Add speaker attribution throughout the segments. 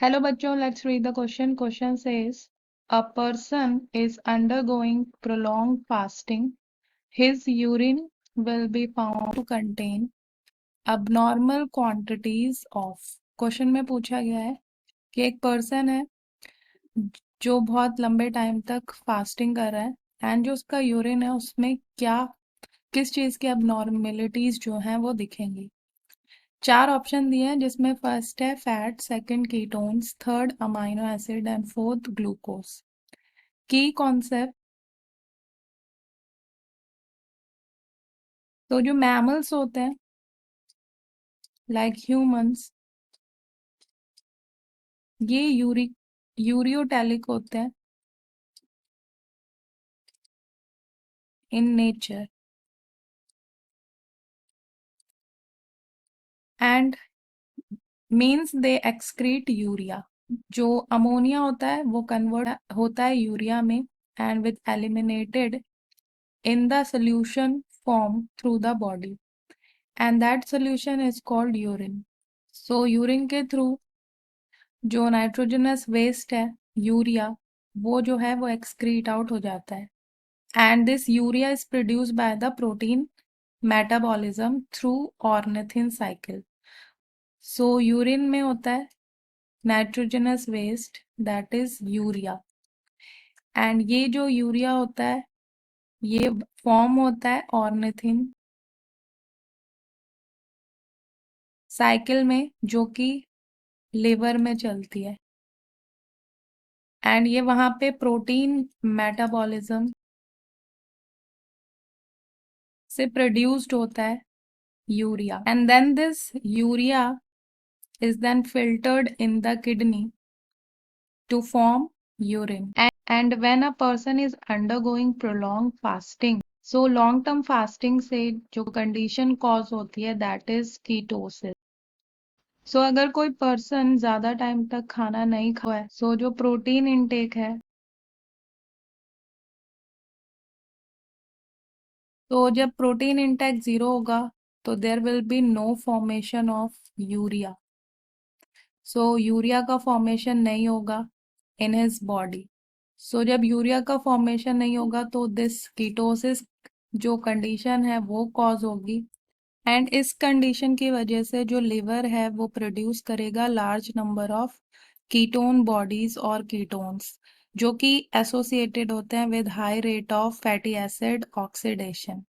Speaker 1: Hello bachcho, let's read the question. Question says, a person is undergoing prolonged fasting. His urine will be found to contain abnormal quantities of. Question में पूछा गया है कि एक person है जो बहुत लंबे टाइम तक फास्टिंग कर रहा है एंड जो उसका यूरिन है उसमें क्या किस चीज की abnormalities जो हैं वो दिखेंगी। चार ऑप्शन दिए हैं जिसमें फर्स्ट है fat, second ketones, third amino acid and fourth glucose. की कॉन्सेप्ट, तो जो मैमल्स होते हैं लाइक ह्यूमंस, ये यूरियोटैलिक होते हैं in nature and means they excrete urea. जो अमोनिया होता है वो कन्वर्ट होता है यूरिया में and with eliminated in the solution form through the body and that solution is called urine. So urine के थ्रू जो नाइट्रोजनस वेस्ट है यूरिया वो जो है वो एक्सक्रीट आउट हो जाता है and this urea is produced by the protein metabolism through ornithine cycle. So urine में होता है nitrogenous waste that is urea and ये जो यूरिया होता है ये फॉर्म होता है ऑर्निथिन साइकिल में जो कि लिवर में चलती है एंड ये वहां पे प्रोटीन मेटाबॉलिज्म से प्रोड्यूस्ड होता है urea and then this urea is then filtered in the kidney to form urine and when a person is undergoing prolong fasting, so long term fasting से जो कंडीशन कॉज होती है that is ketosis. सो अगर कोई person ज्यादा time तक खाना नहीं खाया है, सो जो प्रोटीन इनटेक है, तो जब प्रोटीन इंटेक जीरो होगा तो there will be no formation of urea. So urea का फॉर्मेशन नहीं होगा इन हिज बॉडी। सो जब यूरिया का फॉर्मेशन नहीं होगा तो दिस कीटोसिस जो कंडीशन है वो कॉज होगी एंड इस कंडीशन की वजह से जो लिवर है वो प्रोड्यूस करेगा large number of ketone bodies और कीटोन्स जो कि एसोसिएटेड होते हैं with high rate of fatty acid oxidation.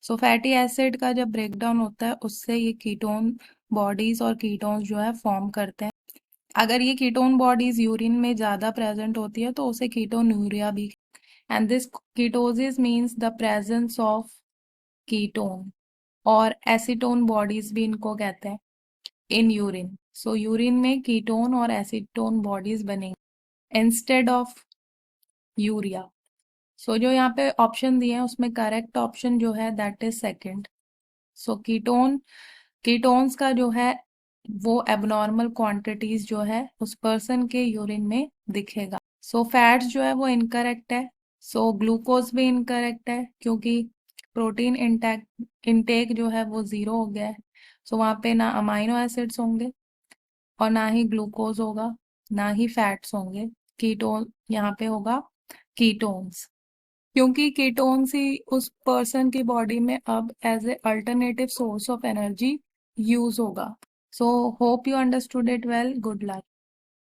Speaker 1: So fatty acid का जब ब्रेकडाउन होता है उससे ये कीटोन बॉडीज और कीटोन्स जो है फॉर्म करते हैं। अगर ये कीटोन बॉडीज यूरिन में ज्यादा प्रेजेंट होती है तो उसे कीटोन यूरिया भी and this ketosis means the presence of ketone और एसीटोन बॉडीज भी इनको कहते हैं इन यूरिन। सो यूरिन में कीटोन और एसीटोन बॉडीज बनेंगे इंस्टेड ऑफ यूरिया। सो जो यहाँ पे ऑप्शन दिए हैं उसमें करेक्ट ऑप्शन जो है that is second. So ketones का जो है वो एबनॉर्मल क्वांटिटीज जो है उस पर्सन के यूरिन में दिखेगा। सो फैट्स जो है वो इनकरेक्ट है। सो ग्लूकोज भी इनकरेक्ट है क्योंकि प्रोटीन इंटेक जो है वो जीरो हो गया है। सो वहाँ पे ना अमाइनो एसिड्स होंगे और ना ही ग्लूकोज होगा ना ही फैट्स होंगे। कीटोन यहाँ पे होगा कीटोन्स क्योंकि कीटोन्स ही उस पर्सन की बॉडी में अब as a alternative source of energy use होगा। So hope you understood it well. Good luck.